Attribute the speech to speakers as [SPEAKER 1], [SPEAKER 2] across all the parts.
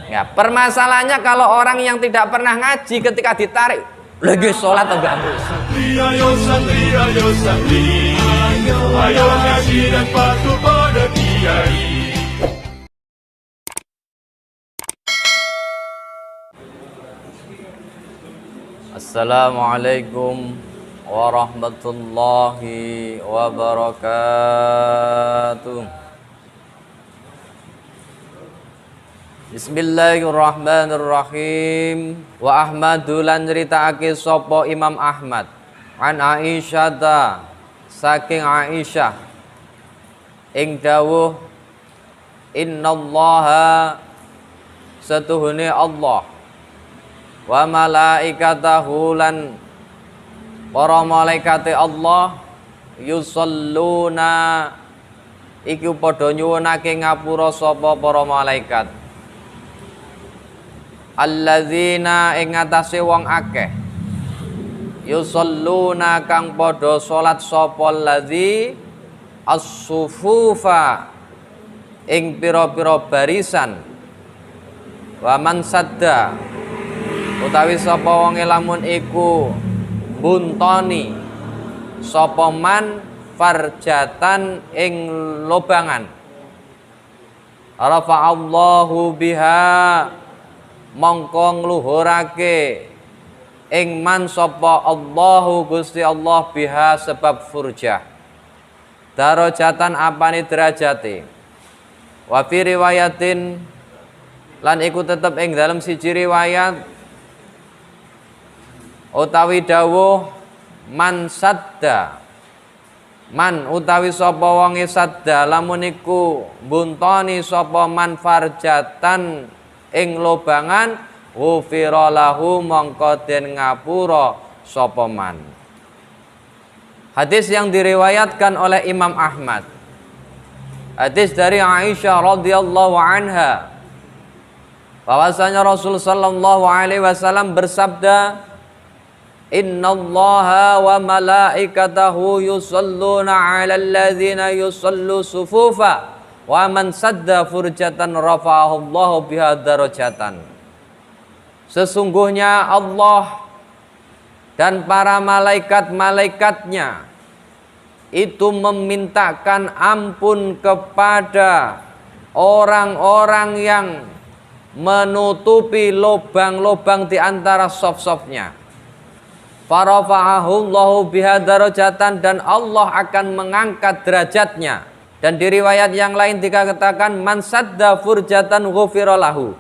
[SPEAKER 1] Ya, permasalahannya kalau orang yang tidak pernah ngaji ketika ditarik lagi sholat atau ganggu.
[SPEAKER 2] Ayo santri, ayo santri, ayo ngaji dan patuh pada kiai.
[SPEAKER 1] Assalamualaikum warahmatullahi wabarakatuh. Bismillahirrahmanirrahim. Wa Ahmadu lan nyritakake sapa Imam Ahmad an Aisyata saking Aisyah ing dawuh innallaha satuhune Allah wa malaikatahu lan para malaikate Allah yusalluna iku padha nyuwunake ngapura sapa para malaikat alladzina ing atase wong akeh yusalluna kang padha salat sapa allazi as-sufufa ing pira-pira barisan wa man sadda utawi sapa wong lamun iku buntoni sapa man farjatan ing lobangan rafa'allahu biha mongko ngluhurake ing man sapa Allahu Gusti Allah biha sebab furjah darajatan apane derajate wa fi riwayatin lan iku tetep ing dalam siji riwayat utawi dawuh man sadda man utawi sapa wonge sadda lamun iku buntoni sapa man farjatan ing lobangan ghufira lahu mongko den ngapura sapa man. Hadis yang diriwayatkan oleh Imam Ahmad. Hadis dari Aisyah radhiyallahu anha bahwasanya Rasul sallallahu alaihi wasallam bersabda innallaha wa malaikatahu yusalluna 'alal ladzina yusallu sufufa wa man sadda furjatan rafa'ahu Allahu biha darajatan. Sesungguhnya Allah dan para malaikat-malaikatnya itu memintakan ampun kepada orang-orang yang menutupi lubang-lubang di antara saf-safnya. Farafa'ahu Allahu biha darajatan dan Allah akan mengangkat derajatnya. Dan di riwayat yang lain dikatakan man sadda furjatan ghufira lahu.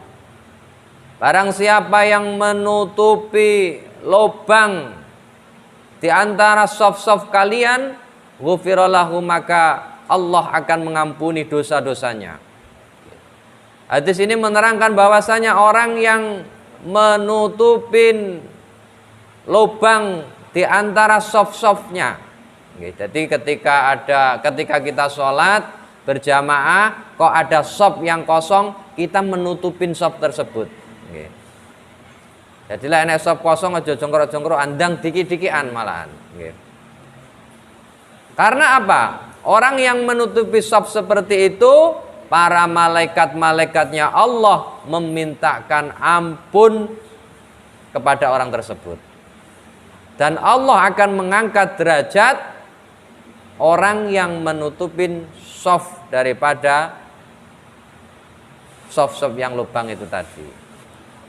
[SPEAKER 1] Barang siapa yang menutupi lubang di antara saf-saf kalian, ghufira lahu maka Allah akan mengampuni dosa-dosanya. Hadis ini menerangkan bahwasanya orang yang menutupin lubang di antara saf-safnya. Jadi ketika kita sholat berjamaah kok ada shop yang kosong, kita menutupin shop tersebut. Jadi lah enek shop kosong aja jongkro-jongkro andang diki-dikian malahan. Karena apa? Orang yang menutupi shop seperti itu, para malaikat-malaikatnya Allah memintakan ampun kepada orang tersebut. Dan Allah akan mengangkat derajat orang yang menutupin soft daripada soft-soft yang lubang itu tadi.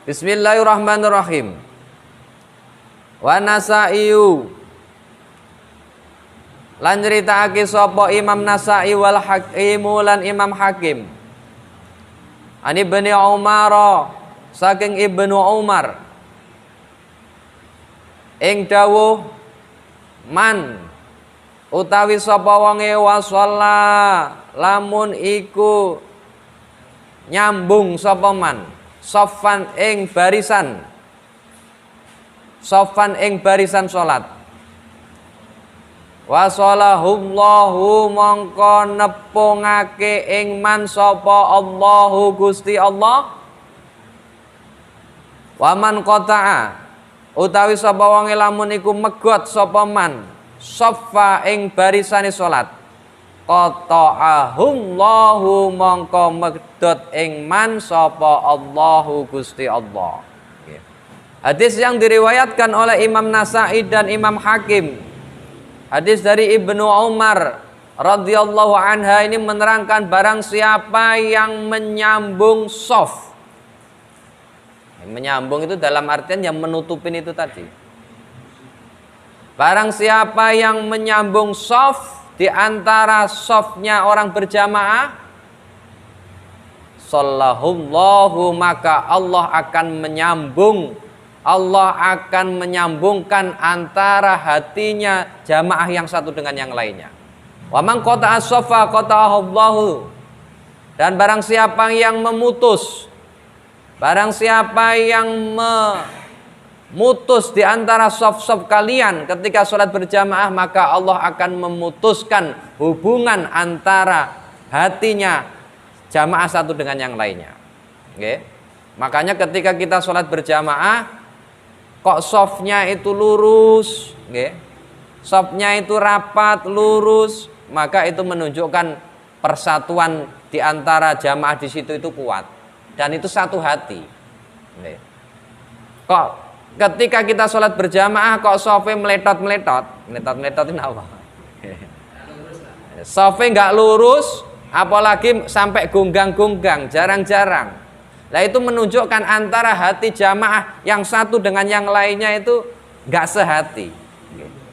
[SPEAKER 1] Bismillahirrahmanirrahim. Wa Nasa'iyu lan nyritakake sapa Imam Nasa'i wal Hakimu lan Imam Hakim. Ani Ibnu Umar saking Ibnu Umar ing dawuh man utawi sapa wonge wasalla lamun iku nyambung sapa man sofan ing barisan salat wasalahullahu mongko nepungake ing man sapa Allahu Gusti Allah waman qata'a utawi sapa wonge lamun iku megot sapa man soffa ing barisane salat qata'ahullahu mongko medhot ing man sapa Allahu Gusti Allah. Hadis yang diriwayatkan oleh Imam Nasa'i dan Imam Hakim. Hadis dari Ibnu Umar radhiyallahu anha ini menerangkan barang siapa yang menyambung shaf. Menyambung itu dalam artian yang menutupin itu tadi. Barang siapa yang menyambung shaf di antara shafnya orang berjamaah, sallahullahu, maka Allah akan menyambungkan antara hatinya jamaah yang satu dengan yang lainnya. Wa man qata'a as-safa qata'ahullahu. Dan barang siapa yang memutus, barang siapa yang memutus di antara shaf-shaf kalian ketika sholat berjamaah, maka Allah akan memutuskan hubungan antara hatinya jamaah satu dengan yang lainnya. Oke. Makanya ketika kita sholat berjamaah, kok shafnya itu lurus, oke, shafnya itu rapat, lurus, maka itu menunjukkan persatuan di antara jamaah di situ itu kuat dan itu satu hati. Oke. Kok ketika kita sholat berjamaah kok shafnya meletot ini apa? Shafnya nggak lurus, apalagi sampai gunggang-gunggang, jarang-jarang. Nah itu menunjukkan antara hati jamaah yang satu dengan yang lainnya itu nggak sehati,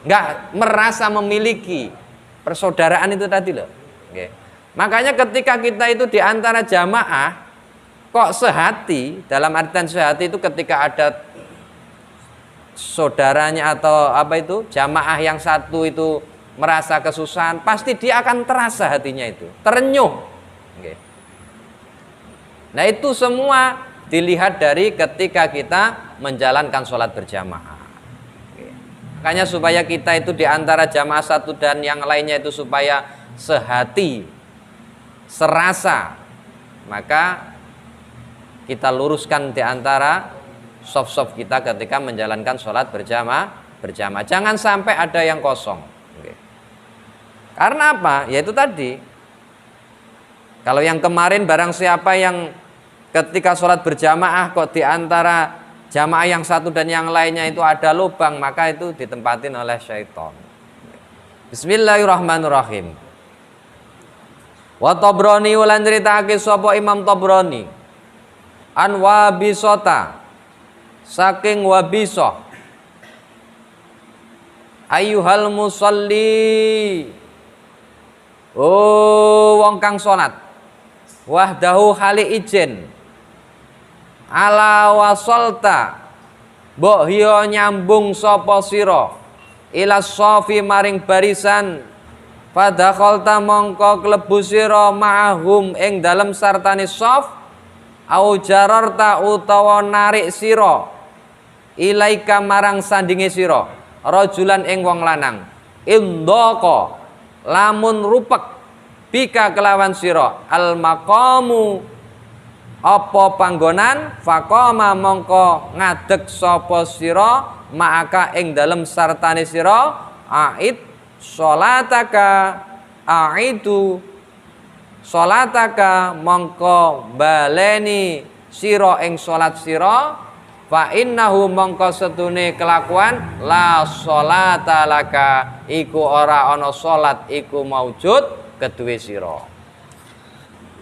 [SPEAKER 1] nggak merasa memiliki persaudaraan itu tadi loh. Makanya ketika kita itu di antara jamaah kok sehati, dalam artian sehati itu ketika ada saudaranya atau apa itu jamaah yang satu itu merasa kesusahan, pasti dia akan terasa hatinya itu terenyuh. Nah itu semua dilihat dari ketika kita menjalankan sholat berjamaah. Makanya supaya kita itu di antara jamaah satu dan yang lainnya itu supaya sehati, serasa, maka kita luruskan di antara shaf-shaf kita ketika menjalankan sholat berjamaah. Jangan sampai ada yang kosong. Karena apa? Ya itu tadi. Kalau yang kemarin barang siapa yang ketika sholat berjamaah kok di antara jamaah yang satu dan yang lainnya itu ada lubang, maka itu ditempatin oleh syaitan. Bismillahirrahmanirrahim. Wa Tabrani ulan ceritake sapa Imam Tabrani an Wabisota saking Wabisah ayyuhal musalli, oh wong kang salat wahdahu hali ijen ala wasolta mbok hiya nyambung sapa sira ila shafi maring barisan fadakhalta mongko klebu sira ma'hum ing dalem sartane shaf au jararta utawa narik sira ilaika marang sandinge sira rajulan ing wong lanang indaka lamun rupek bika kelawan sira al maqamu apa panggonan faqama mongko ngadeg sapa sira ma'aka ing dalem sartane sira aid salataka aidu salataka mongko baleni sira ing salat sira fa innahu mongko setune kelakuan la salata laka iku ora ana salat iku maujud kedue sira.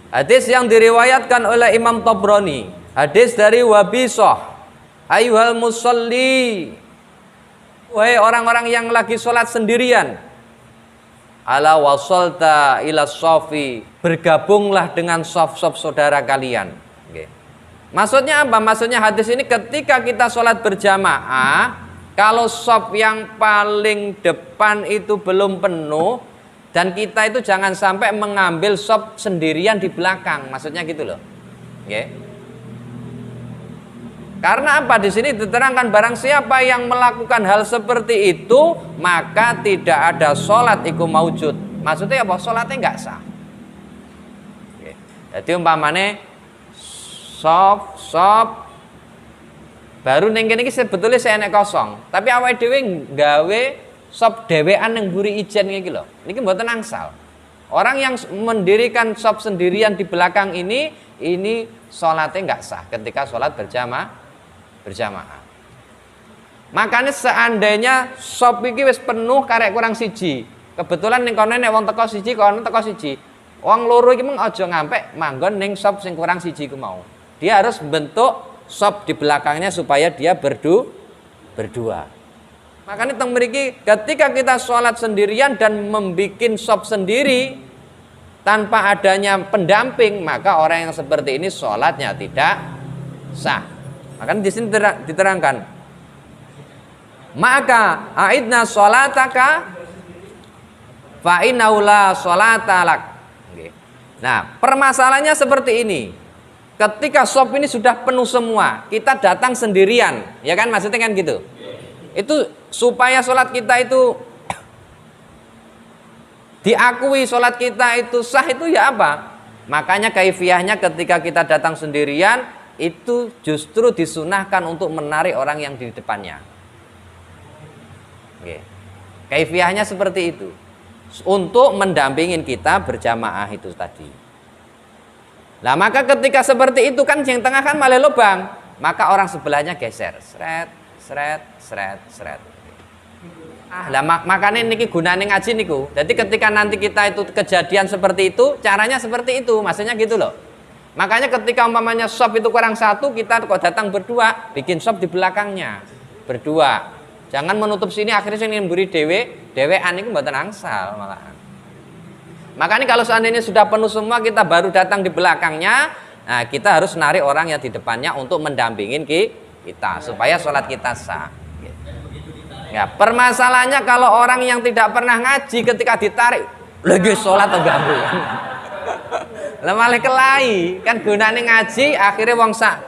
[SPEAKER 1] Hadis yang diriwayatkan oleh Imam Tabrani, hadis dari Wabisah, ayyuhal musalli, wahai orang-orang yang lagi sholat sendirian, ala wasalta ila shafi, bergabunglah dengan shaf-shaf saudara kalian. Maksudnya apa? Maksudnya hadis ini ketika kita sholat berjamaah, kalau shaf yang paling depan itu belum penuh, dan kita itu jangan sampai mengambil shaf sendirian di belakang, maksudnya gitu loh. Karena apa? Di sini diterangkan barang siapa yang melakukan hal seperti itu, maka tidak ada sholat iku maujud. Maksudnya apa? Sholatnya nggak sah. Jadi umpamane shaf baru ning kene iki sebetulnya saya enek kosong, tapi awake dhewe gawe shaf dhewean ning mburi ijen iki lho. Niki mboten angsal. Orang yang mendirikan sop sendirian di belakang ini sholatnya nggak sah ketika sholat berjamaah. Makanya seandainya sop iki wis penuh karek kurang siji, kebetulan ning kono nek wong teko siji, kono teko siji, wong loro iki mung aja ngampe manggon ning sop sing kurang siji ku mau. Dia harus bentuk sop di belakangnya supaya dia berdua. Makanya teng mriki ketika kita sholat sendirian dan membikin sop sendiri tanpa adanya pendamping, maka orang yang seperti ini sholatnya tidak sah. Makanya di sini diterangkan, maka aidna sholataka fa innahu la sholata lak. Nah, permasalahannya seperti ini. Ketika sop ini sudah penuh semua, kita datang sendirian, ya kan, maksudnya kan gitu. Itu supaya sholat kita itu diakui, sholat kita itu sah, itu ya apa? Makanya kaifiyahnya ketika kita datang sendirian itu justru disunahkan untuk menarik orang yang di depannya. Oke. Kaifiyahnya seperti itu, untuk mendampingin kita berjamaah itu tadi. Nah, maka ketika seperti itu kan yang tengah kan malah lubang, maka orang sebelahnya geser, seret. Lah makanya niki gunane ngaji niku. Jadi ketika nanti kita itu kejadian seperti itu, caranya seperti itu, maksudnya gitu loh. Makanya ketika umpamanya sop itu kurang satu, kita kok datang berdua, bikin sop di belakangnya berdua. Jangan menutup sini akhirnya sing mburi dewean niku mboten angsal malahan. Makanya kalau seandainya sudah penuh semua, kita baru datang di belakangnya, nah kita harus narik orang yang di depannya untuk mendampingin kita supaya sholat kita sah. Ya, permasalahannya kalau orang yang tidak pernah ngaji ketika ditarik lagi sholat atau ganggu. Lah malah kelai, kan gunane ngaji akhirnya wong sak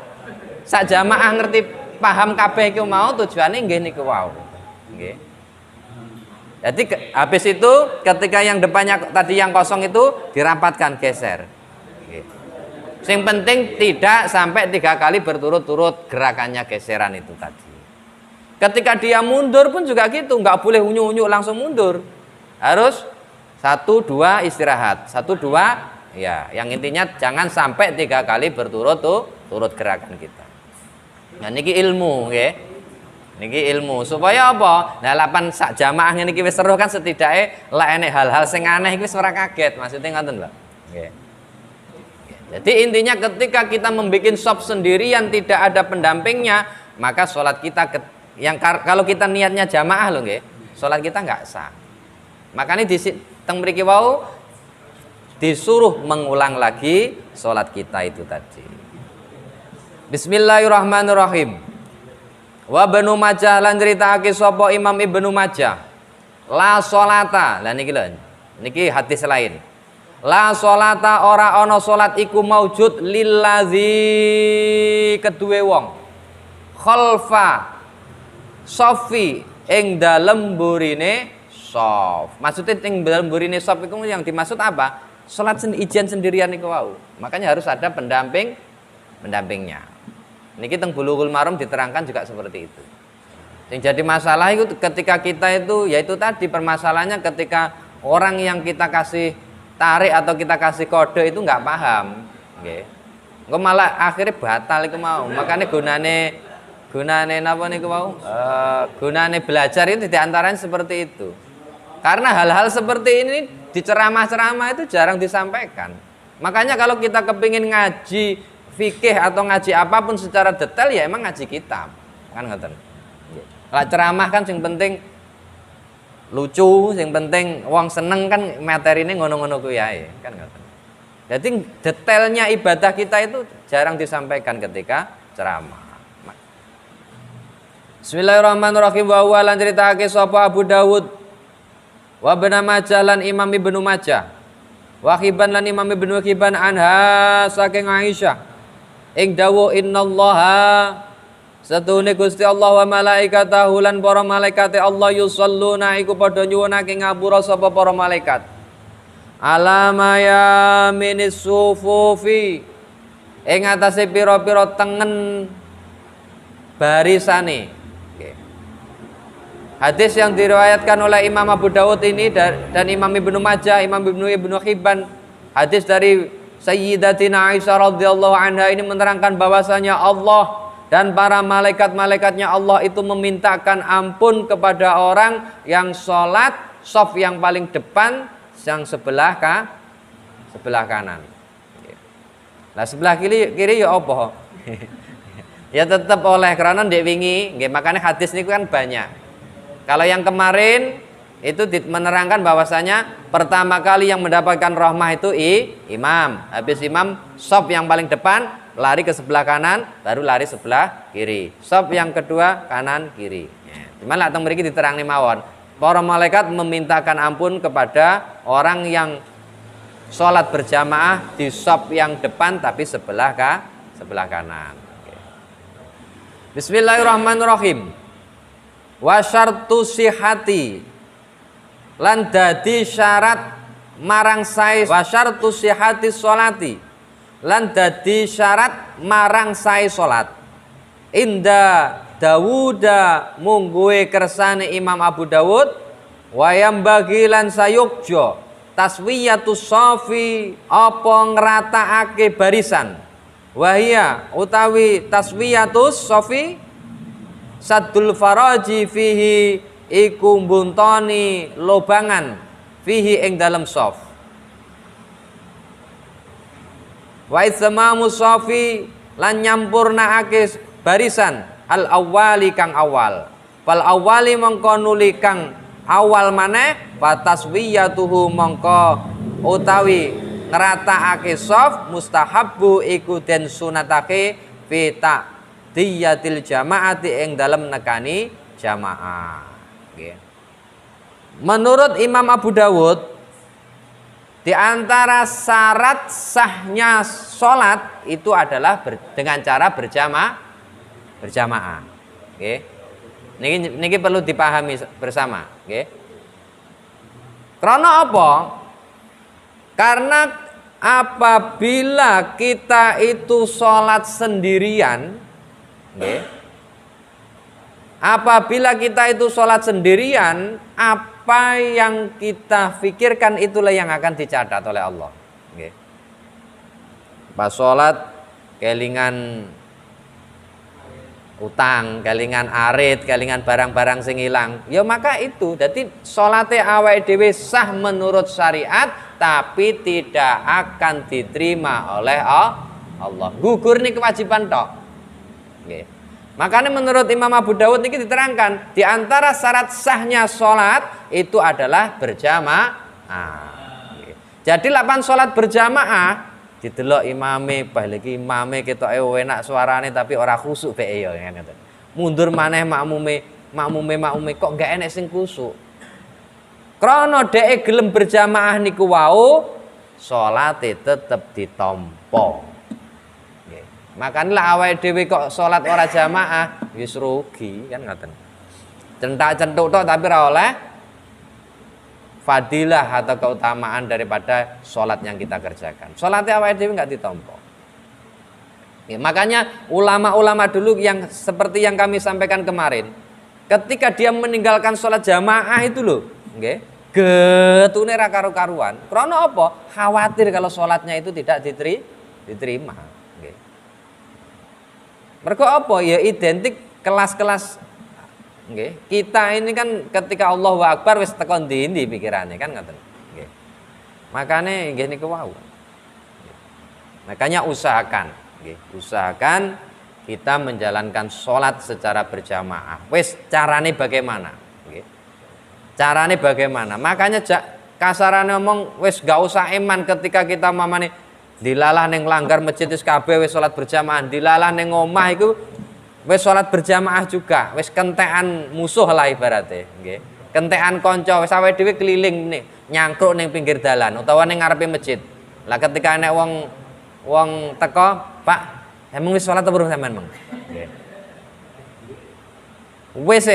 [SPEAKER 1] jamaah ngerti paham kabeh iku mau tujuane nggih niku wau. Nggih. Jadi habis itu ketika yang depannya tadi yang kosong itu dirapatkan, geser. Yang penting tidak sampai 3 kali berturut-turut gerakannya geseran itu tadi. Ketika dia mundur pun juga gitu, nggak boleh unyu-unyu langsung mundur. Harus 1, 2 istirahat, 1, 2 ya. Yang intinya jangan sampai 3 kali berturut-turut gerakan kita. Nah niki ilmu, nggih. Niki ilmu supaya apa? Nah lapan sak jamaah niki wis seru kan setidaknya lek enek hal-hal sing aneh iki wis ora kaget, maksudnya ngoten lho. Nggih. Jadi intinya ketika kita membuat sop sendirian tidak ada pendampingnya, maka sholat kita kalau kita niatnya jamaah loh nggih, sholat kita nggak sah. Makanya di teng mriki wau disuruh mengulang lagi sholat kita itu tadi. Bismillahirrahmanirrahim. Wa Ibnu Majah lan critakake sapa Imam Ibnu Majah. La sholata. Lah niki lho. Niki hadis lain. La sholata ora ana salat iku maujud lillazi kedue wong khalfa sofi ing dalem burine sof. Maksudnya ing dalem burine sof iku yang dimaksud apa? Salat ijen sendirian iku wau. Makanya harus ada pendampingnya. Niki teng Bulughul Maram diterangkan juga seperti itu. Yang jadi masalah itu ketika kita itu yaitu tadi permasalahannya ketika orang yang kita kasih tarik atau kita kasih kode itu nggak paham, nggih. Engko malah akhirnya batal iku mau. Makanya gunane napa niku mau? Gunane belajar itu diantaranya seperti itu. Karena hal-hal seperti ini di ceramah-ceramah itu jarang disampaikan. Makanya kalau kita kepingin ngaji fikih atau ngaji apapun secara detail ya emang ngaji kitab. Kan ngoten. Lah ceramah kan yang penting lucu, yang penting wong seneng kan materinya ngono-ngono kuwi ae, kan ngoten. Jadi detailnya ibadah kita itu jarang disampaikan ketika ceramah. Bismillahirrahmanirrahim. Wa huwa lan critakake sapa Abu Dawud wa Ibnu Majah lan Imam Ibnu Majah wa Hibban lan Imam Ibnu Hibban anha saking Aisyah ing dawuh innallaha satune Gusti Allah wa malaikatahu lan para malaikate Allah yusalluna iku padha nyuwunake ngapura sapa para malaikat alama yaminis sufufi ing atase pira-pira tengen barisane. Hadis yang diriwayatkan oleh Imam Abu Dawud ini dan Imam Ibnu Majah, Imam Ibnu Hibban, hadis dari Sayyidatina Aisyah radhiyallahu anha ini menerangkan bahwasanya Allah dan para malaikat-malaikatnya Allah itu memintakan ampun kepada orang yang sholat shaf yang paling depan, yang sebelah kanan. Nah sebelah kiri ya apa? Ya tetap oleh karena ndek wingi, nggih makanya hadis niku kan banyak. Kalau yang kemarin itu menerangkan bahwasanya pertama kali yang mendapatkan rahmah itu imam. Habis imam shaf yang paling depan lari ke sebelah kanan, baru lari sebelah kiri. Shaf yang kedua kanan kiri. Cuman lah teng mriki diterangni mawon. Para malaikat memintakan ampun kepada orang yang sholat berjamaah di shaf yang depan tapi sebelah kanan. Bismillahirrahmanirrahim. Wa syartu sihati lan dadi syarat marang sae wa syartu sihati sholati lan dadi syarat marang sae salat inda Dawuda mungguhe kersane Imam Abu Dawud wayam bagi lan sayukjo taswiyatus shafi apa ngrataake barisan wahia utawi taswiyatus shafi saddul faraji fihi iku mbuntoni lobangan fihi ing dalam shaf wa ismamu shafi lan nyampurnaake barisan al awwali kang awal fal awwali mongko nuli kang awal maneh wa taswiyatuhu mongko utawi ngrataake shaf mustahabbu iku den sunatake fi diyatil jamaati ing dalam nekani jamaah. Menurut Imam Abu Dawud, di antara syarat sahnya sholat itu adalah dengan cara berjamaah. Niki perlu dipahami bersama. Karena apa? Karena apabila kita itu sholat sendirian, apabila kita itu sholat sendirian, apa yang kita pikirkan itulah yang akan dicatat oleh Allah. Pas sholat kelingan utang, kelingan arit, kelingan barang-barang sing ilang, ya maka itu jadi sholate awake dhewe sah menurut syariat tapi tidak akan diterima oleh Allah. Gugur nih kewajiban tok. Makanya menurut Imam Abu Dawud ini diterangkan di antara syarat sahnya sholat itu adalah berjamaah. Jadi 8 sholat berjamaah didelok imame, baliki imame ketoke enak suarane tapi ora khusuk bae ya ngoten. Mundur maneh makmume kok enggak enek sing khusuk. Krana dhek gelem berjamaah niku wau salate tetep ditampa. Makanya awake dhewe kok sholat ora jamaah wis rugi kan ngoten. Centak-centuk tok tapi ora oleh fadilah atau keutamaan daripada sholat yang kita kerjakan. Sholatnya awake dhewe enggak ditampa. Makanya ulama-ulama dulu yang seperti yang kami sampaikan kemarin, ketika dia meninggalkan sholat jamaah itu loh, nggih, getune ra karo-karuan. Krana apa? Khawatir kalau sholatnya itu tidak diterima. Mereka apa? Ya identik kelas-kelas. Kita ini kan ketika Allahu Akbar wis teko ndi pikirannya kan ngoten. Makanya nggih niku wau. Makanya usahakan kita menjalankan sholat secara berjamaah. Wis carane bagaimana? Carane bagaimana? Makanya kasarane ngomong wis gak usah eman ketika kita mamane dilalah neng langgar masjid wis kabeh wis salat berjamaah, dilalah neng omah iku wis salat berjamaah juga, wis kentekan musuh lah ibarate, nggih. Kentekan kanca wis awake dhewe keliling nih, nyangkruk ning pinggir dalan utawa ning ngarepe masjid. Lah ketika enek wong teko, "Pak, emang wis salat apa belum sampean, Mang?" Nggih. Wis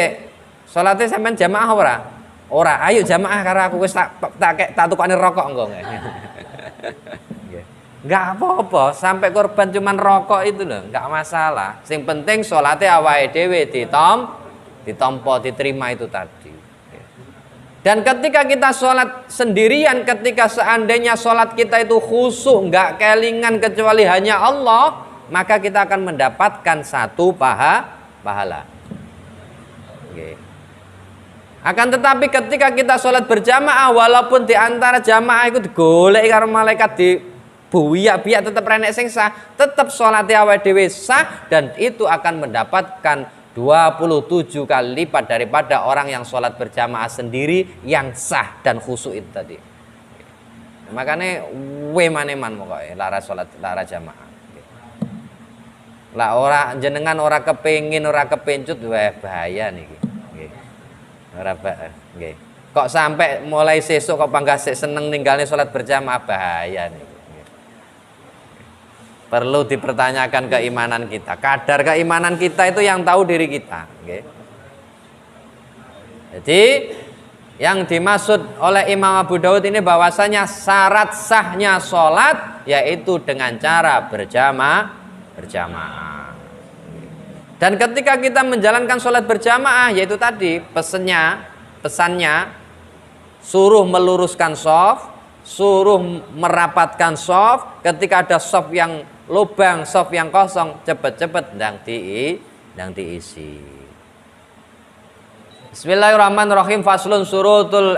[SPEAKER 1] salate sampean jamaah ora? Ora, ayo jamaah karo aku wis tak tukokne rokok engko. Enggak apa-apa, sampai korban cuman rokok itu loh, enggak masalah. Sing penting sholatnya awake dhewe ditompo, diterima itu tadi. Dan ketika kita sholat sendirian, ketika seandainya sholat kita itu khusyuk, nggak kelingan kecuali hanya Allah, maka kita akan mendapatkan satu pahala. Oke. Akan tetapi ketika kita sholat berjamaah, walaupun di antara jamaah itu digoleki karo malaikat di buyak-biyak tetap renek sing sah, tetap sholatnya awake dhewe sah, dan itu akan mendapatkan 27 kali lipat daripada orang yang sholat berjamaah sendiri yang sah dan khusyuk itu tadi. Makanya maneman pokoknya lara jamaah. Lah ora jenengan ora kepengin ora kepencut wah bahaya niki. Nggih. Ora nggih. Kok sampai mulai sesuk kok panggah seneng ninggalnya sholat berjamaah bahaya niki. Perlu dipertanyakan keimanan kita. Kadar keimanan kita itu yang tahu diri kita. Okay. Jadi yang dimaksud oleh Imam Abu Daud ini bahwasanya syarat sahnya sholat yaitu dengan cara berjamaah. Dan ketika kita menjalankan sholat berjamaah, yaitu tadi pesannya suruh meluruskan shaf, suruh merapatkan shaf. Ketika ada shaf yang lubang, shaf yang kosong, cepet-cepet ndang diisi. Bismillahirrahmanirrahim. Faslun surutul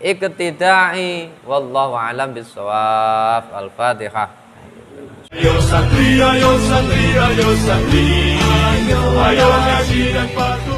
[SPEAKER 1] iqtida'i wallahu a'lam bissawab. Al-Fatihah.
[SPEAKER 2] Ayo santri, ayo santri, ayo santri, ayo ngaji dan patuh.